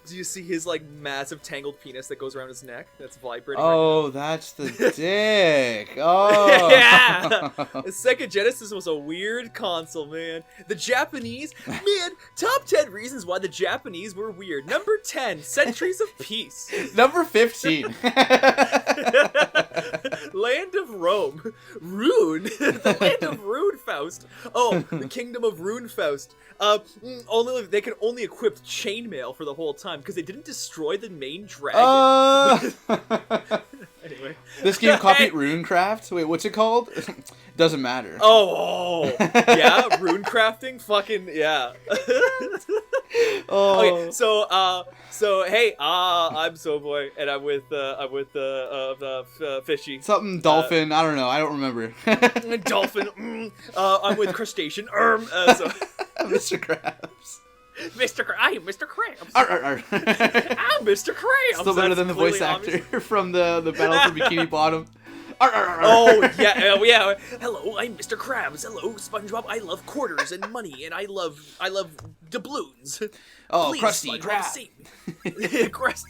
Do you see his like massive tangled penis that goes around his neck? That's vibrating. Oh, that's the dick. Oh. Yeah. The Sega Genesis was a weird console, man. The Japanese, man. Top 10 reasons why the Japanese were weird. Number 10, Centuries of Peace. Number 15. Land of Rome. Rune. The Land of Runefaust. Oh, the Kingdom of Runefaust. Only they can only equip chainmail for the whole time because they didn't destroy the main dragon. Anyway, this game copied Runecraft. Wait, what's it called? Doesn't matter. Oh, yeah, rune crafting, fucking yeah. Oh. Okay, so hey, I'm Soboy, and I'm with Fishy. Something dolphin. I don't know. I don't remember. Dolphin. I'm with Crustacean. So. Mr. Krabs. I am Mr. Krabs. Arr, arr, arr. I'm Mr. Krabs. Still better than the voice actor from the Battle for Bikini Bottom. Arr, arr, arr. Oh yeah. Hello, I'm Mr. Krabs. Hello, SpongeBob. I love quarters and money, and I love doubloons. Oh, Please, Krusty SpongeBob, Krab.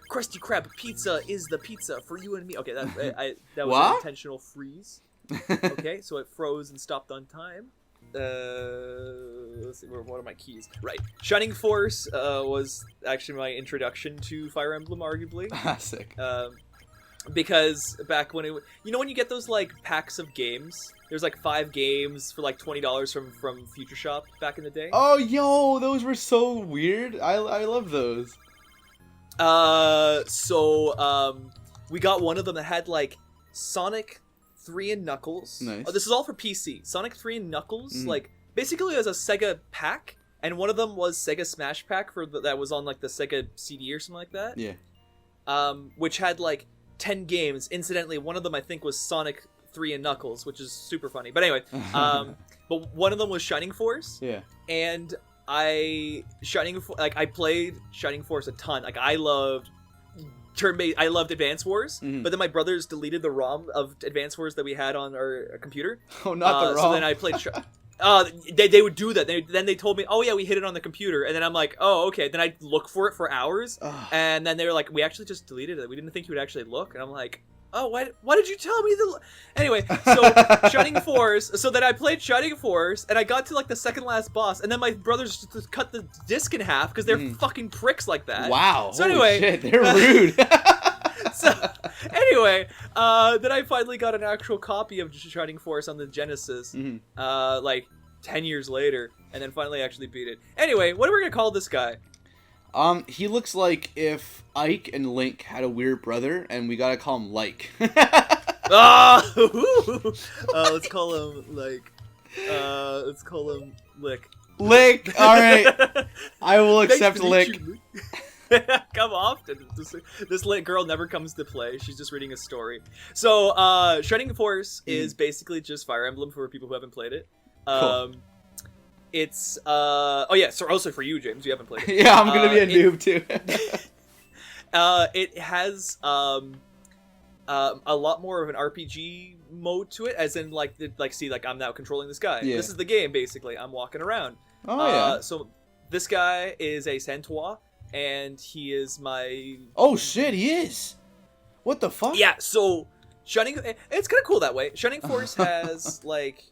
Krusty Krab pizza is the pizza for you and me. Okay, that was What? an intentional freeze. Okay, so it froze and stopped on time. Let's see, what are my keys? Right. Shining Force was actually my introduction to Fire Emblem, arguably. Sick. Because back when when you get those like packs of games, there's like 5 games for like $20 from Future Shop back in the day. Oh, yo, those were so weird. I love those. We got one of them that had like Sonic 3 and Knuckles. Nice. Oh, this is all for PC. Sonic 3 and Knuckles, like basically as a Sega pack, and one of them was Sega Smash Pack that was on like the Sega CD or something like that. Yeah. Which had like 10 games. Incidentally, one of them I think was Sonic 3 and Knuckles, which is super funny. But anyway, but one of them was Shining Force. Yeah. And I played Shining Force a ton. Like I loved turn-based. I loved Advance Wars, but then my brothers deleted the ROM of Advance Wars that we had on our computer. Oh, not the ROM. So then I played. They would do that. Then they told me, oh yeah, we hid it on the computer, and then I'm like, oh okay. Then I look for it for hours, and then they were like, we actually just deleted it. We didn't think you would actually look, and I'm like, oh, why did you tell me Anyway, so Shining Force. So then I played Shining Force, and I got to like the second last boss, and then my brothers just cut the disc in half because they're fucking pricks like that. Wow. So Holy anyway, shit, they're rude. So anyway, then I finally got an actual copy of Shining Force on the Genesis, like 10 years later, and then finally actually beat it. Anyway, what are we gonna call this guy? He looks like if Ike and Link had a weird brother, and we gotta call him Like. Let's call him let's call him Lick. Lick. All right, I will accept Lick. Come often. This lit girl never comes to play. She's just reading a story. So, Shining Force is basically just Fire Emblem for people who haven't played it. Cool. It's oh yeah, so also for you, James, you haven't played it. Yeah, I'm gonna be a noob too. It has a lot more of an RPG mode to it, as in like I'm now controlling this guy. Yeah. This is the game basically. I'm walking around. Oh yeah. So this guy is a Centaur, and he is my. Oh shit, he is. What the fuck? Yeah. So Shining, it's kind of cool that way. Shining Force has like.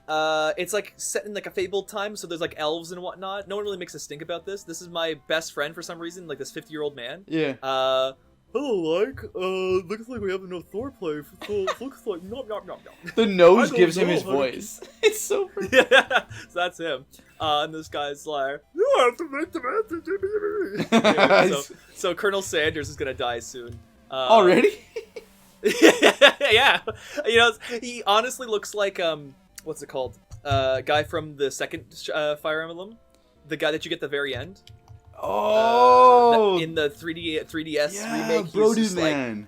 It's like set in like a fabled time, so there's like elves and whatnot. No one really makes a stink about this. This is my best friend for some reason, like this 50-year-old man. Yeah. Hello, like, looks like we have no Thor play. So looks like nom. The nose gives him his voice. It's so pretty. Yeah, so that's him. And this guy's like, you have to make the message. So Colonel Sanders is gonna die soon. Already? Yeah. You know, he honestly looks like what's it called? Guy from the second Fire Emblem, the guy that you get at the very end. Oh, in the 3DS remake. Brody he's man.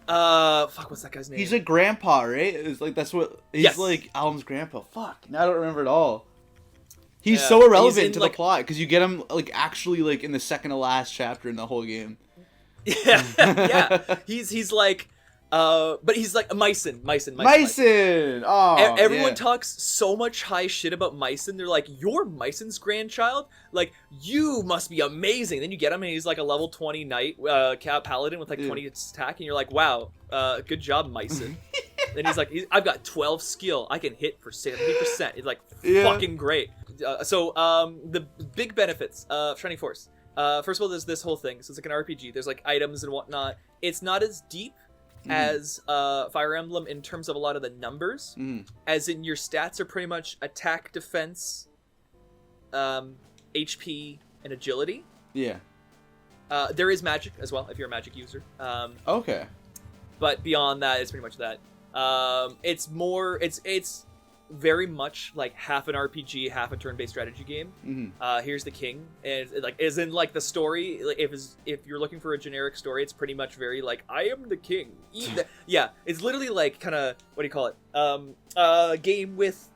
Fuck, what's that guy's name? He's a grandpa, right? It's like that's what he's like. Alan's grandpa. Fuck, now I don't remember at all. He's so irrelevant to the plot because you get him like actually like in the second to last chapter in the whole game. Yeah. He's like But he's like Mycin. Oh, everyone talks so much high shit about Mycin. They're like, "You're Mycin's grandchild? Like, you must be amazing." Then you get him, and he's like a level 20 knight, paladin with like 20 attack, and you're like, "Wow, good job, Mycin." Then he's like, "I've got 12 skill. I can hit for 70%. It's like fucking great." The big benefits of Shining Force. First of all, there's this whole thing. So it's like an RPG. There's like items and whatnot. It's not as deep as Fire Emblem in terms of a lot of the numbers, as in your stats are pretty much attack, defense, HP, and agility. Yeah. There is magic as well if you're a magic user. Okay. But beyond that, it's pretty much that. It's more. It's very much like half an RPG, half a turn-based strategy game. Here's the king, and like is in like the story. Like if you're looking for a generic story, it's pretty much very like I am the king. Yeah, it's literally like kind of what do you call it? Game with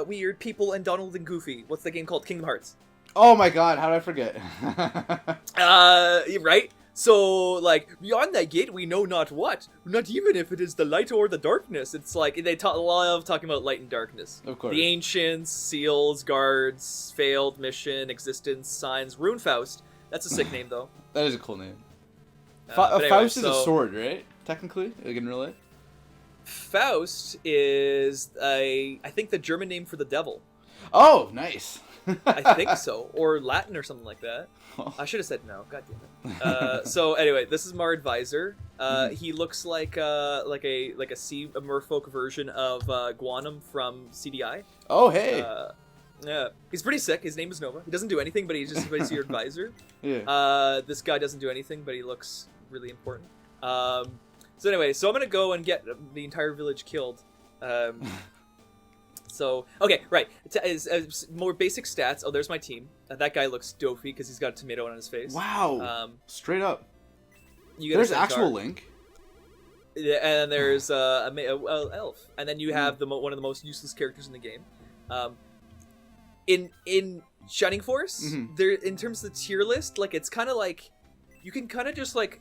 weird people and Donald and Goofy. What's the game called? Kingdom Hearts. Oh my god, how did I forget? Right. So, like, beyond that gate, we know not what. Not even if it is the light or the darkness. It's like, they love talking about light and darkness. Of course. The ancients, seals, guards, failed mission, existence, signs, Runefaust. That's a sick name, though. That is a cool name. Anyway, Faust is a sword, right? Technically, like in real life? Faust is, I think, the German name for the devil. Oh, nice. I think so. Or Latin or something like that. I should have said no. God damn it. So anyway, this is Mar Advisor. He looks like a merfolk version of Guanum from CDI. Oh hey. Yeah, he's pretty sick. His name is Nova. He doesn't do anything, but he's your advisor. Yeah. This guy doesn't do anything, but he looks really important. So anyway, so I'm gonna go and get the entire village killed. So, okay, right. More basic stats. Oh, there's my team. That guy looks dopey because he's got a tomato on his face. Wow. Straight up. There's actual Link. Yeah, and there's a elf. And then you have one of the most useless characters in the game. In Shining Force, there in terms of the tier list, like it's kind of like you can kind of just like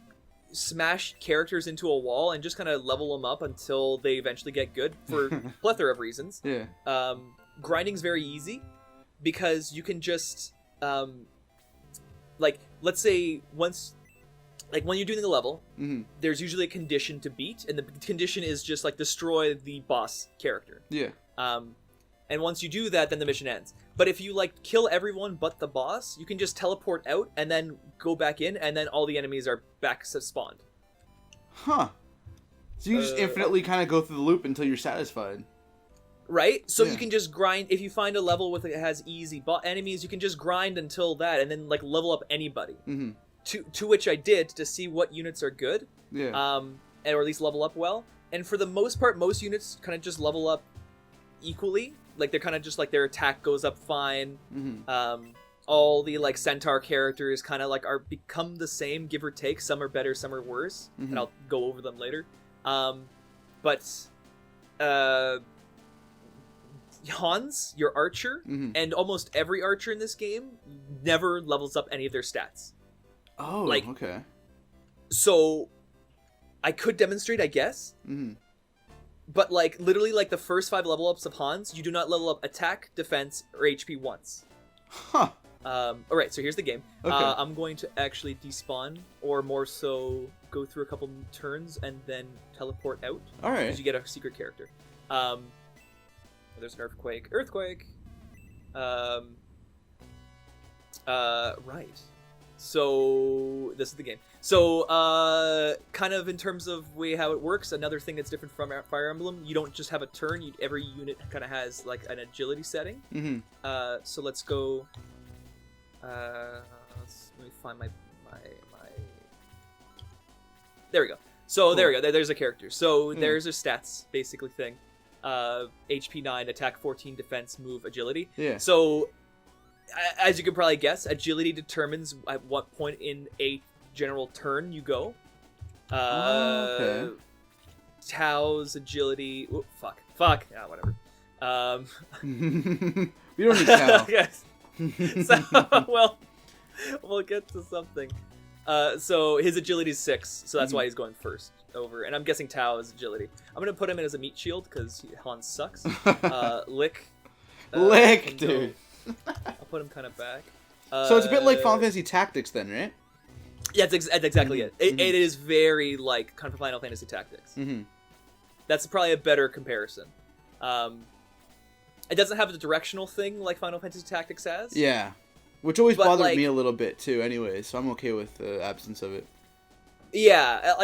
smash characters into a wall and just kind of level them up until they eventually get good for plethora of reasons. Yeah. Grinding's very easy because you can just like let's say once like when you're doing the level, there's usually a condition to beat, and the condition is just like destroy the boss character. Yeah. And once you do that, then the mission ends. But if you like kill everyone but the boss, you can just teleport out and then go back in, and then all the enemies are back spawned. Huh. So you just infinitely kind of go through the loop until you're satisfied. Right? So you can just grind. If you find a level with it has easy enemies, you can just grind until that, and then like level up anybody. To which I did to see what units are good. Yeah. Or at least level up well. And for the most part, most units kind of just level up equally. Like they're kind of just like their attack goes up fine. All the like centaur characters kind of like are become the same, give or take. Some are better, some are worse, and I'll go over them later. But Hans, your archer, and almost every archer in this game never levels up any of their stats. Oh, like, okay. So I could demonstrate, I guess. But like literally like the first 5 level ups of Hans, you do not level up attack, defense, or HP once. Huh. Alright, so here's the game. Okay. I'm going to actually despawn, or more so go through a couple turns and then teleport out. Alright. Because you get a secret character. There's an earthquake. Right. So this is the game. So kind of in terms of how it works, another thing that's different from Fire Emblem, you don't just have a turn. Every unit kind of has like an agility setting. So let's go. Let me find my. There we go. So cool. There we go. There's a character. So there's a stats basically thing. HP 9, attack 14, defense, move, agility. Yeah. So as you can probably guess, agility determines at what point in a general turn you go. Okay. Tao's agility. Ooh, fuck. Yeah, whatever. We don't need Tao. Yes. So, well, we'll get to something. So his agility is 6, so that's why he's going first. over, and I'm guessing Tao is agility. I'm gonna put him in as a meat shield because Hans sucks. Lick. Lick, dude. I'll put him kind of back. So it's a bit like Final Fantasy Tactics then, right? Yeah, that's exactly it. It is very like kind of Final Fantasy Tactics. That's probably a better comparison. It doesn't have the directional thing like Final Fantasy Tactics has. Yeah, which always bothered me a little bit too. Anyway, so I'm okay with the absence of it. Yeah,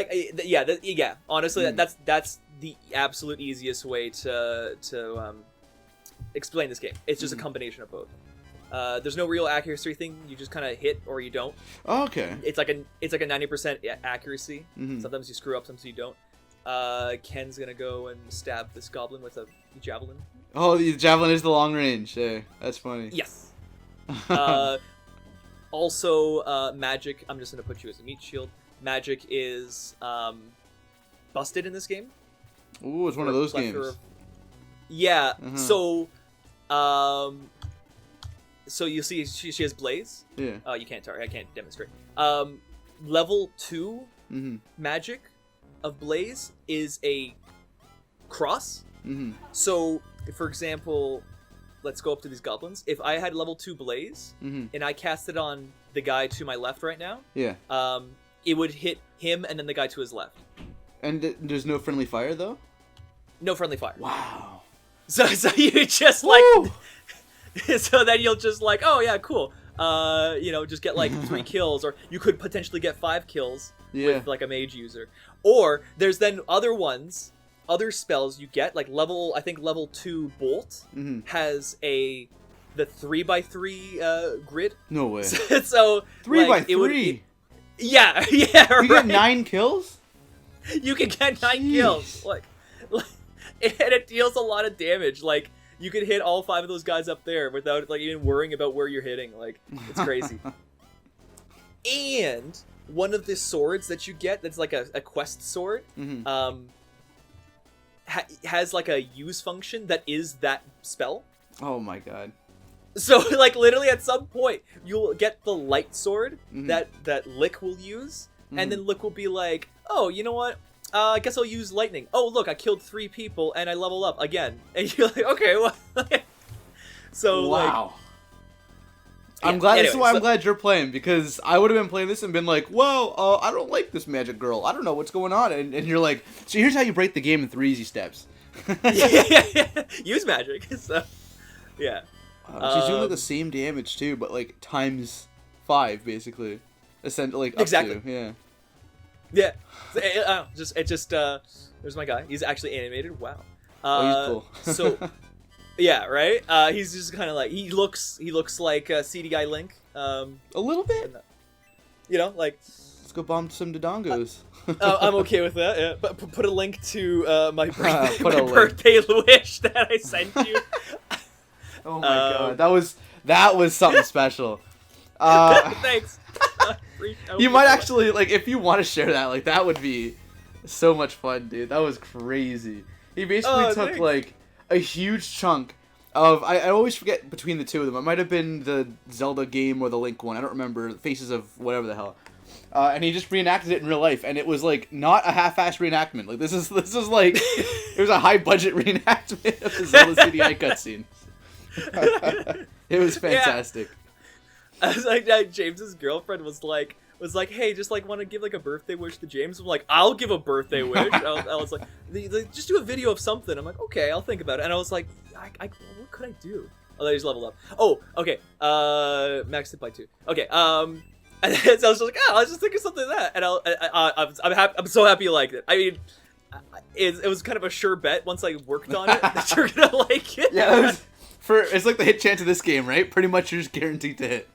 yeah. Honestly, that's the absolute easiest way to explain this game. It's just a combination of both. There's no real accuracy thing. You just kind of hit or you don't. Oh, okay. It's like a 90% accuracy. Sometimes you screw up, sometimes you don't. Ken's gonna go and stab this goblin with a javelin. Oh, the javelin is the long range. Yeah, that's funny. Yes. Also, magic. I'm just gonna put you as a meat shield. Magic is busted in this game. Ooh, it's one of those games. Yeah. So you see, she has blaze. Yeah. You can't target. I can't demonstrate. Level 2 magic of blaze is a cross. So, for example, let's go up to these goblins. If I had level 2 blaze and I cast it on the guy to my left right now, it would hit him and then the guy to his left. And there's no friendly fire though? No friendly fire. Wow. So you just like so then you'll just like, oh yeah, cool. Just get like 3 kills, or you could potentially get 5 kills with like a mage user. Or there's then other spells you get, like I think level 2 bolt has the 3x3 grid. No way. So 3x3. Yeah, You get 9 kills? You can get 9 kills. Like, and it deals a lot of damage. Like, you could hit all 5 of those guys up there without like even worrying about where you're hitting. Like, it's crazy. And one of the swords that you get, that's like a quest sword, has like a use function that is that spell. Oh my god. So, like, literally at some point, you'll get the light sword that Lick will use, and then Lick will be like, oh, you know what? I guess I'll use lightning. Oh, look, I killed 3 people, and I level up again. And you're like, okay, well... So, wow. Yeah, I'm glad. This is why I'm glad you're playing, because I would have been playing this and been like, "Whoa, I don't like this magic girl. I don't know what's going on." And you're like, "So here's how you break the game in 3 easy steps." yeah. Use magic. So, yeah. She's doing like the same damage too, but like times 5 basically. Essentially, like, up to, yeah. Yeah. There's my guy. He's actually animated. Wow. Oh, he's cool. So. Yeah, right? He's just kind of like, he looks like CDI Link. A little bit. Like... Let's go bomb some Dodongos. I'm okay with that, yeah. But put a link to my birthday wish that I sent you. Oh my god, that was something special. Thanks. You might actually, like, if you want to share that, like, that would be so much fun, dude. That was crazy. He basically took, like, a huge chunk of... I always forget between the two of them. It might have been the Zelda game or the Link one. I don't remember. Faces of whatever the hell. And he just reenacted it in real life. And it was, like, not a half-assed reenactment. Like, this is like... It was a high-budget reenactment of the Zelda CDI cutscene. It was fantastic. I was like, James's girlfriend was like, hey, just like want to give like a birthday wish to James. I'm like, I'll give a birthday wish. I was like, just do a video of something. I'm like, okay, I'll think about it. And I was like, what could I do? Oh, they just leveled up. Oh, okay. Maxed it by 2. Okay. And so I was just like, I was just thinking something like that. And I'm happy. I'm so happy you liked it. I mean, it was kind of a sure bet once I worked on it that you're gonna like it. Yeah, it's like the hit chance of this game, right? Pretty much you're just guaranteed to hit.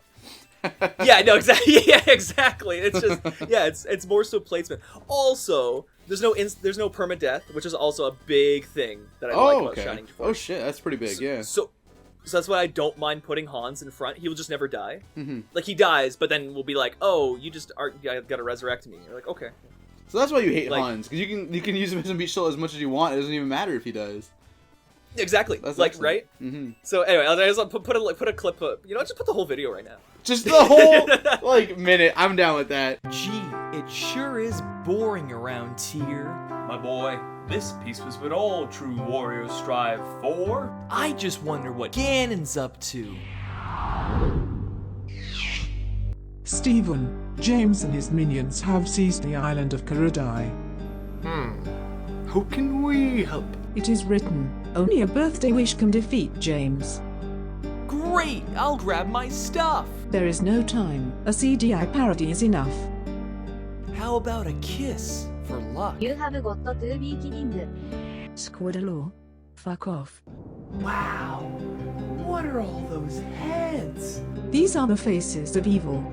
Yeah, no, exactly. Yeah, exactly. It's just, yeah, it's more so placement. Also, there's no permadeath, which is also a big thing that I like about Shining Force. Oh shit, that's pretty big. Yeah. So that's why I don't mind putting Hans in front. He will just never die. Like, he dies, but then we'll be like, oh, you gotta resurrect me. You're like, okay. So that's why you hate Hans, because you can use him as a beat shield as much as you want. It doesn't even matter if he dies. Exactly. That's like excellent. Right. So anyway, I'll just put a clip up. Just put the whole video right now. Just the whole like minute. I'm down with that. G It sure is boring around here. My boy, this peace was what all true warriors strive for. I just wonder what Ganon's up to. Stephen, James and his minions have seized the island of Karudai. How can we help? It is written, only a birthday wish can defeat James. Great! I'll grab my stuff! There is no time. A CDI parody is enough. How about a kiss for luck? You have got to be kidding. Squadalo. Fuck off. Wow! What are all those heads? These are the faces of evil.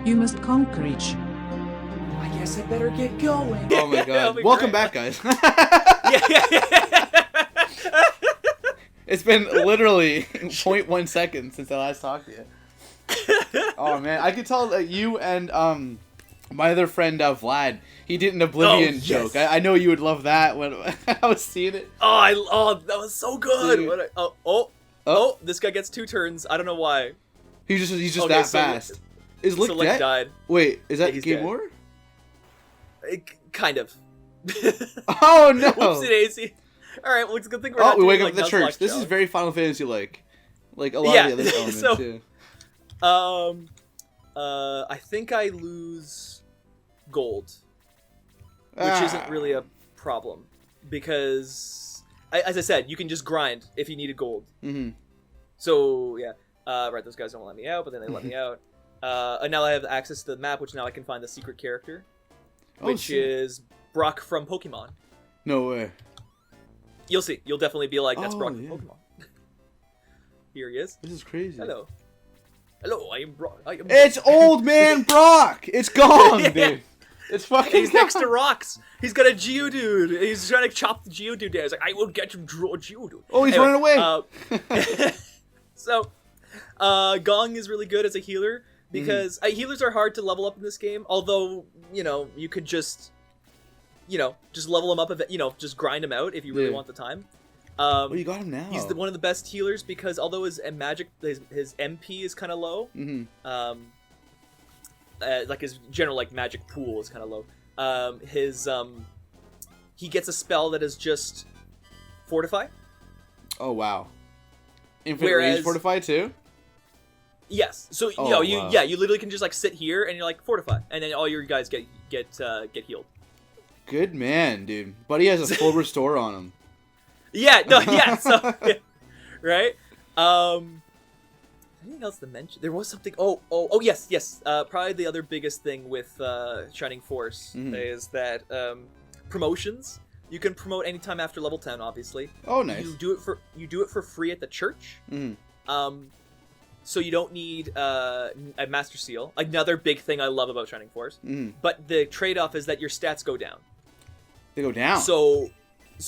You must conquer each. I guess I better get going. Oh my god. Welcome back, guys. It's been literally 0.1 seconds since I last talked to you. Oh man, I could tell that you and my other friend Vlad, he did an Oblivion joke. I know you would love that when I was seeing it. Oh, that was so good. This guy gets 2 turns. I don't know why. He's just that fast. Is Lick dead? Died. Wait, is that he's game dead. over? Kind of. Oh no! Whoopsie daisy. All right, well, it's a good thing we're not we doing, wake up at the church. This is very Final Fantasy like a lot of the other elements too. I think I lose gold, which isn't really a problem because, as I said, you can just grind if you needed gold. Mm-hmm. So yeah, right. Those guys don't let me out, but then they let me out. And now I have access to the map, which now I can find the secret character, which is Brock from Pokemon. No way. You'll see. You'll definitely be like, that's Brock from yeah. Pokemon. Here he is. This is crazy. Hello, I am Brock. It's old man Brock. It's gone, dude. It's fucking. He's next to rocks. He's got a Geodude. He's trying to chop the Geodude down. He's like, I will get him draw a Geodude. Oh, he's running away. So, Gong is really good as a healer because healers are hard to level up in this game. Although, you could just level him up, just grind him out if you really want the time. You got him now. He's one of the best healers because although his MP is kind of low, like his general magic pool is kind of low. He gets a spell that is just Fortify. Oh wow! Infinite range Fortify too. Yes. So wow. you literally can just sit here and you're Fortify, and then all your guys get healed. Good man, dude. Buddy has a full restore on him. Yeah. No. Yeah. So right. Anything else to mention? There was something. Oh yes. Probably the other biggest thing with Shining Force is that promotions. You can promote anytime after level 10, obviously. Oh, nice. You do it for free at the church. So you don't need a Master Seal. Another big thing I love about Shining Force. But the trade-off is that your stats go down. They go down. So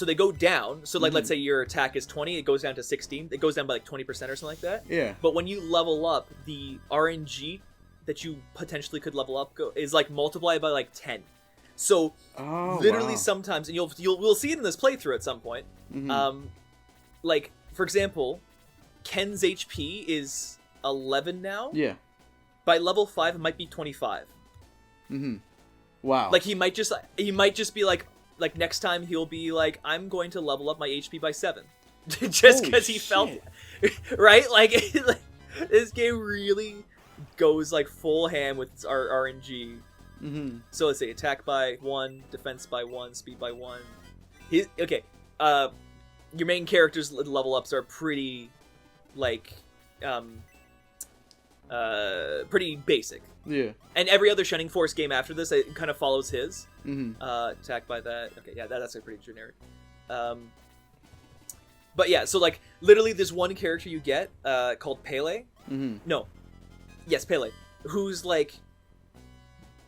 they go down. So let's say your attack is 20, it goes down to 16. It goes down by 20% or something like that. Yeah. But when you level up, the RNG that you potentially could level up is multiplied by 10. So literally sometimes, and we'll see it in this playthrough at some point. For example, Ken's HP is 11 now. Yeah. By level 5, it might be 25. Wow. He might just be next time he'll be I'm going to level up my HP by 7, just because he felt right. This game really goes full ham with its RNG. So let's say attack by 1, defense by 1, speed by 1. Your main character's level ups are pretty pretty basic. Yeah. And every other Shining Force game after this, it kind of follows his. Attack by that. Okay, yeah, that's pretty generic. But yeah, so literally there's one character you get called Pele. No. Yes, Pele. Who's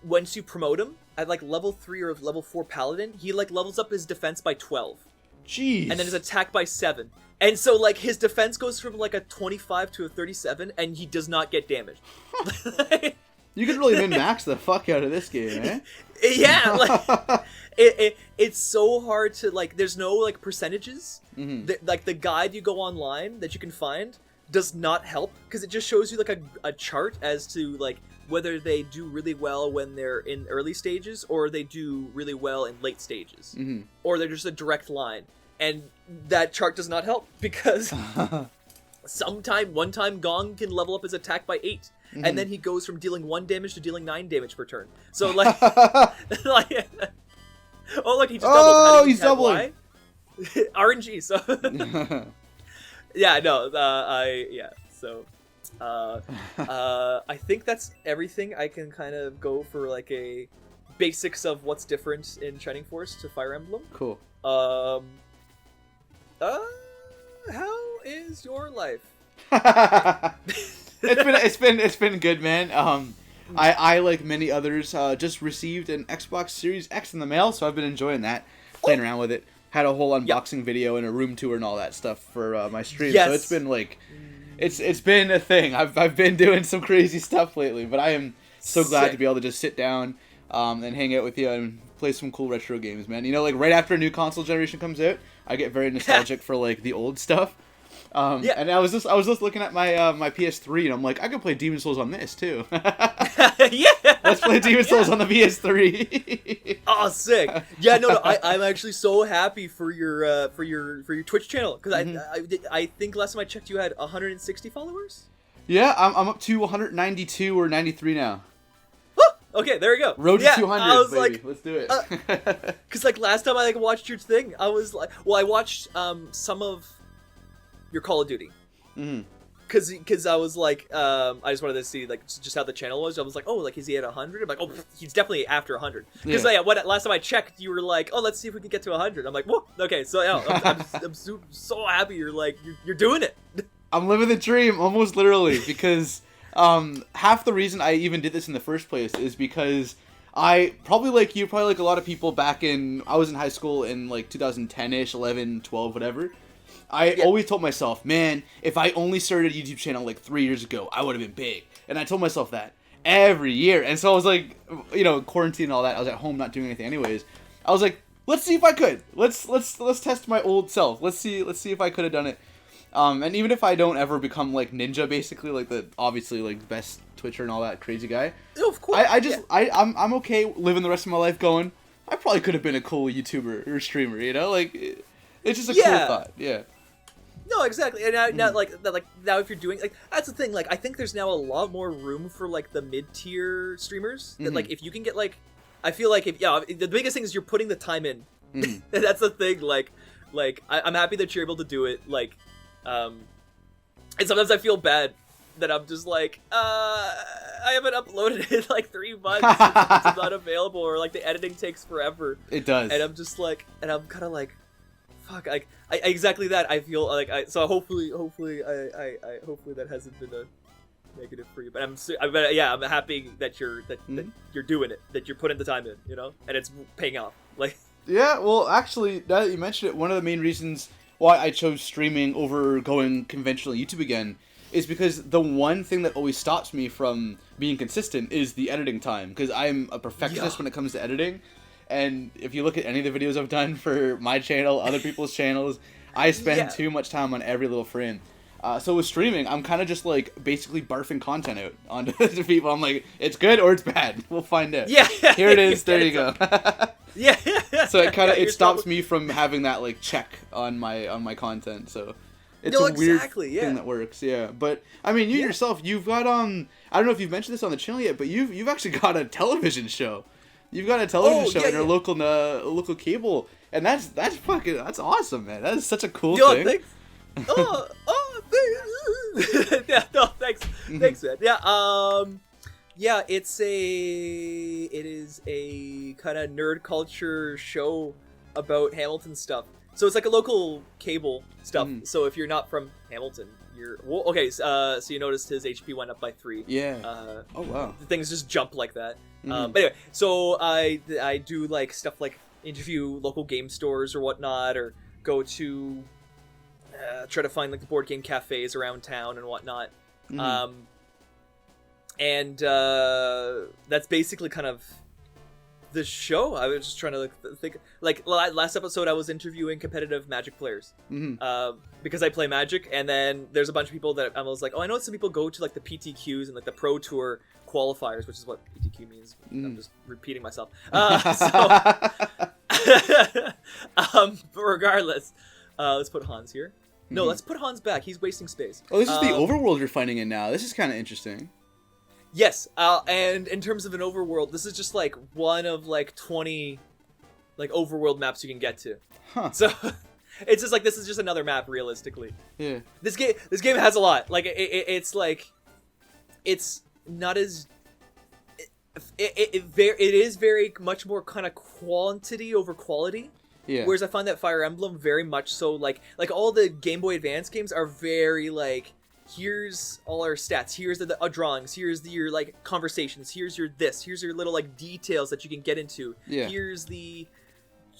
once you promote him at level 3 or level 4 paladin, he levels up his defense by 12. Jeez. And then his attack by 7. And so his defense goes from a 25 to a 37, and he does not get damaged. You could really min-max the fuck out of this game, eh? Yeah, it's so hard to there's no percentages. The guide you go online that you can find does not help, because it just shows you like a chart as to like whether they do really well when they're in early stages or they do really well in late stages, or they're just a direct line. And that chart does not help, because one time Gong can level up his attack by 8, and then he goes from dealing 1 damage to dealing 9 damage per turn. So like, like oh look, he just doubled. Oh, he's doubling. RNG. So yeah, no, So I think that's everything. I can kind of go for like a basics of what's different in Shining Force to Fire Emblem. Cool. How is your life? It's been good, man. I like many others just received an Xbox Series X in the mail, so I've been enjoying that, playing around with it. Had a whole unboxing video and a room tour and all that stuff for my stream. Yes. So it's been like, it's been a thing. I've been doing some crazy stuff lately, but I am so glad to be able to just sit down and hang out with you and play some cool retro games, man. You know, like right after a new console generation comes out, I get very nostalgic for like the old stuff. And I was just looking at my my PS3 and I'm like, I could play Demon's Souls on this too. Yeah. Let's play Demon's Souls on the PS3. Oh, sick. Yeah, no, I'm actually so happy for your Twitch channel, because I think last time I checked you had 160 followers. Yeah, I'm up to 192 or 93 now. Okay, there we go. Road to 200, I was baby. like, Let's do it. Because like last time I like watched your thing, I was like, well, I watched some of your Call of Duty. Because I was like, I just wanted to see like just how the channel was. I was like, oh, like is he at 100? I'm like, oh, he's definitely after 100. Because last time I checked, you were like, oh, let's see if we can get to 100. I'm like, whoa, okay. So yeah, I'm so happy you're like you're doing it. I'm living the dream, almost literally, because half the reason I even did this in the first place is because I probably like a lot of people back in, I was in high school in like 2010ish, 11, 12, whatever. I always told myself, man, if I only started a YouTube channel like 3 years ago, I would have been big. And I told myself that every year. And so I was like, you know, quarantine and all that. I was at home not doing anything anyways. I was like, let's see if I could. Let's test my old self. Let's see if I could have done it. And even if I don't ever become like Ninja, basically, like the obviously like best Twitcher and all that crazy guy. No, of course. I'm okay living the rest of my life going, I probably could have been a cool YouTuber or streamer, you know? Like it's just a cool thought. Yeah. No, exactly. And now if you're doing like, that's the thing, like I think there's now a lot more room for like the mid-tier streamers that like if you can get like, I feel like the biggest thing is you're putting the time in. That's the thing, like I'm happy that you're able to do it, like and sometimes I feel bad that I'm just like I haven't uploaded it in like 3 months because it's not available, or like the editing takes forever. It does. And I'm just like, and I'm kind of like, fuck, I exactly that. I feel like so hopefully that hasn't been a negative for you. But I'm happy that you're you're doing it, that you're putting the time in, you know, and it's paying off. Like yeah, well, actually, now that you mentioned it, one of the main reasons why I chose streaming over going conventional YouTube again is because the one thing that always stops me from being consistent is the editing time, because I'm a perfectionist when it comes to editing. And if you look at any of the videos I've done for my channel, other people's channels, I spend too much time on every little frame. So with streaming, I'm kind of just like basically barfing content out onto the people. I'm like, it's good or it's bad. We'll find out. Yeah. Here it is. There you go. Yeah. So it stops me from having that like check on my content. So it's a weird thing that works. Yeah. But I mean, you yourself, you've got I don't know if you've mentioned this on the channel yet, but you've actually got a television show. You've got a television show in your local cable, and that's awesome, man. That is such a cool thing. Thanks. Thanks. Yeah, no, thanks, man. Yeah, it is a kind of nerd culture show about Hamilton stuff. So it's like a local cable stuff. So if you're not from Hamilton, so you noticed his HP went up by 3. Yeah. Oh wow. Things just jump like that. But anyway, so I do like stuff like interview local game stores or whatnot, or go to try to find like the board game cafes around town and whatnot. And that's basically kind of the show. I was just trying to think. Like last episode, I was interviewing competitive Magic players because I play Magic, and then there's a bunch of people that I was like, oh, I know some people go to like the PTQs and like the Pro Tour qualifiers, which is what PTQ means. I'm just repeating myself. But regardless, let's put Hans here. No, let's put Hans back. He's wasting space. Oh, this is the overworld you're fighting in now. This is kind of interesting. Yes, and in terms of an overworld, this is just like one of like 20 like overworld maps you can get to. Huh. So it's just like this is just another map realistically. Yeah. This game has a lot. Like it's like it's not as it is very much more kind of quantity over quality. Yeah. Whereas I find that Fire Emblem very much so like all the Game Boy Advance games are very like, here's all our stats, here's the drawings, here's your like conversations, here's your little like details that you can get into. Yeah. Here's the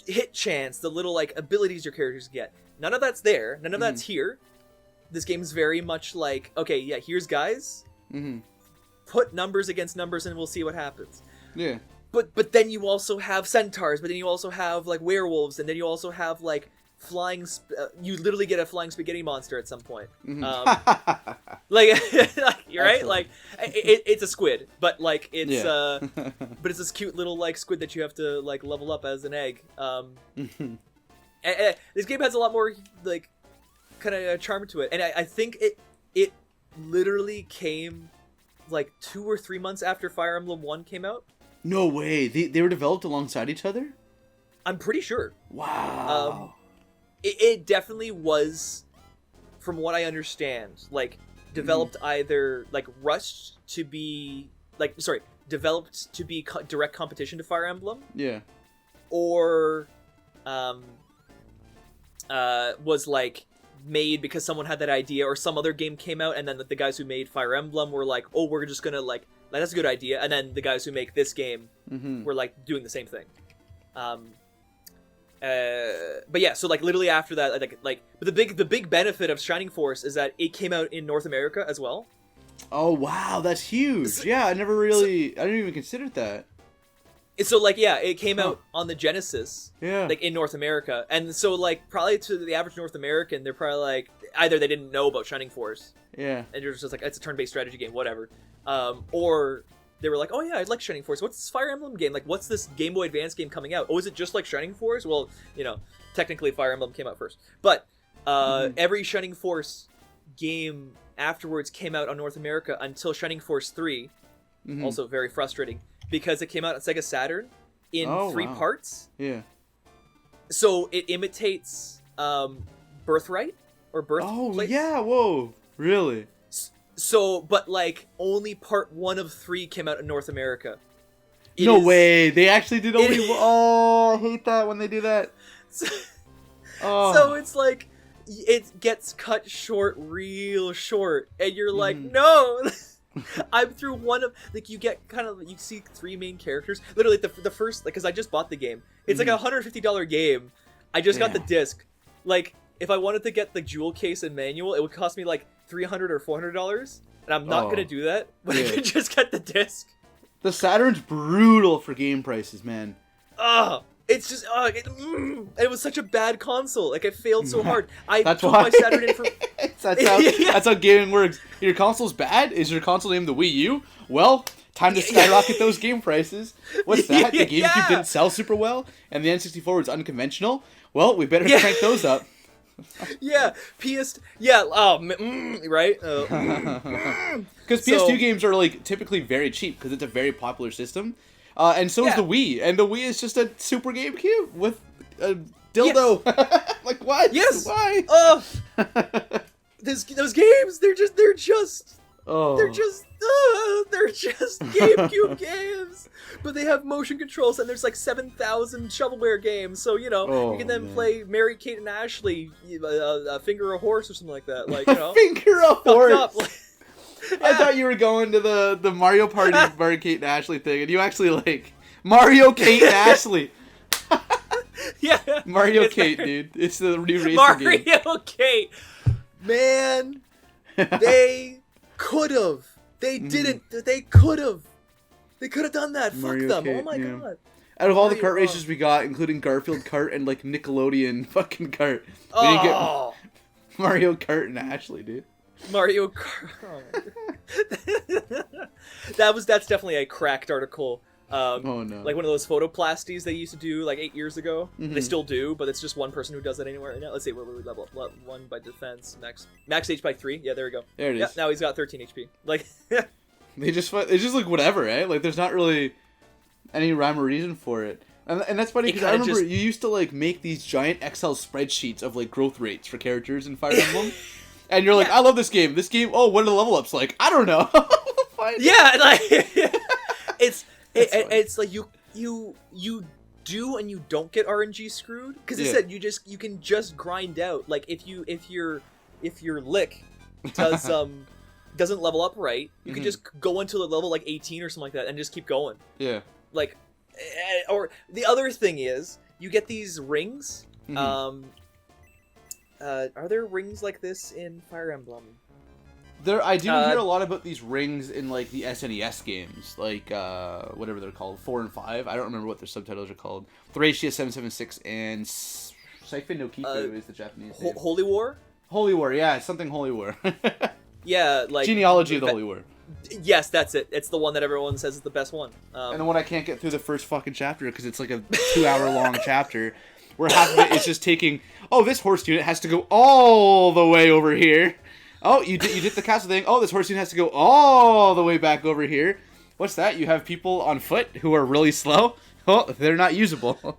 hit chance, the little like abilities your characters get. None of that's there. None of that's here. This game's very much like, okay, yeah, here's guys. Put numbers against numbers and we'll see what happens. Yeah. But then you also have centaurs, but then you also have like werewolves, and then you also have like flying. You literally get a flying spaghetti monster at some point. Like you're right. Like it's a squid, but like it's but it's this cute little like squid that you have to like level up as an egg. This game has a lot more like kind of charm to it, and I think it literally came like 2 or 3 months after Fire Emblem 1 came out. No way. They were developed alongside each other? I'm pretty sure. Wow. It definitely was, from what I understand, like developed either like rushed to be like developed to be direct competition to Fire Emblem. Yeah. Or was like made because someone had that idea, or some other game came out and then the guys who made Fire Emblem were like, oh, we're just gonna like that's a good idea, and then the guys who make this game were like doing the same thing. But yeah, so like literally after that, but the big benefit of Shining Force is that it came out in North America as well. Oh wow, that's huge. Yeah, I didn't even consider that. So like yeah, it came out on the Genesis, like in North America, and so like probably to the average North American, they're probably like either they didn't know about Shining Force, and you're just like, it's a turn-based strategy game, whatever, or they were like, oh yeah, I'd like Shining Force. What's this Fire Emblem game? Like, what's this Game Boy Advance game coming out? Oh, is it just like Shining Force? Well, you know, technically Fire Emblem came out first, but every Shining Force game afterwards came out on North America until Shining Force 3. Also very frustrating, because it came out on Sega Saturn in 3 parts. Yeah. So it imitates Birthright or Birthplace. Oh yeah, whoa, really? So, but like only part 1 of 3 came out in North America. No way, they actually did only. Oh, I hate that when they do that. So it's like it gets cut short, real short, and you're like, no. I'm through one of like you see 3 main characters. Literally the first, like, because I just bought the game. It's like $150 game. I just got the disc. Like, if I wanted to get the jewel case and manual, it would cost me like $300 or $400, and I'm not gonna do that. But I could just get the disc. The Saturn's brutal for game prices, man. It's just it was such a bad console. Like, it failed so hard. I took my Saturn in for. That's how gaming works. Your console's bad? Is your console named the Wii U? Well, time to skyrocket those game prices. What's that? The GameCube didn't sell super well, and the N64 was unconventional? Well, we better crank those up. Right? Because PS2 games are like typically very cheap because it's a very popular system. And so is the Wii, and the Wii is just a Super GameCube with a dildo. Yes. Like, what? Yes. Why? Those games, they're just GameCube games, but they have motion controls, and there's like 7,000 shovelware games. So you know you can then play Mary Kate and Ashley, Finger a Horse or something like that. Like, you know, Finger a Horse. I thought you were going to the Mario Party Mario Kate and Ashley thing, and you actually like Mario Kate and Ashley. Mario Kate, dude. It's the new racing game. Mario Kate. Man, they could have. They didn't. They could have. They could have done that. Mario Fuck them. Kate, oh my god. Out of all the Mario kart races we got, including Garfield Kart and like Nickelodeon fucking kart, we didn't Oh, get Mario Kart and Ashley, dude. Mario Kart. Oh. That's definitely a cracked article. Oh no. Like one of those photoplasties they used to do like 8 years ago. Mhm. They still do, but it's just one person who does it anywhere right now. Let's see, what we level up? 1 by defense, max H by 3. Yeah, there we go. There it is. Yeah, now he's got 13 HP. Like, It's just like whatever, eh? Like there's not really any rhyme or reason for it. And that's funny It because I kinda remember just- you used to like make these giant Excel spreadsheets of like growth rates for characters in Fire Emblem. And you're like, Yeah. I love this game. This game, oh, what are the level ups like? I don't know. yeah, like it's That's funny. it's like you do and you don't get RNG screwed because it Yeah. said you can just grind out. Like if your lick does doesn't level up right, you can Mhm. just go into the level like 18 or something like that and just keep going. Yeah. Like, or the other thing is you get these rings. Mhm. Are there rings like this in Fire Emblem? I do hear a lot about these rings in like the SNES games, like whatever they're called, 4 and 5. I don't remember what their subtitles are called. Thracia 776 and Siphon no Kiku is the Japanese name. Holy War? Holy War, yeah, something Holy War. Yeah, like Genealogy of the Holy War. Yes, that's it. It's the one that everyone says is the best one. And the one I can't get through the first fucking chapter because it's like a 2-hour long chapter where half of it is just taking, oh, this horse unit has to go all the way over here. Oh, you did the castle thing. Oh, this horse unit has to go all the way back over here. What's that? You have people on foot who are really slow? Oh, they're not usable.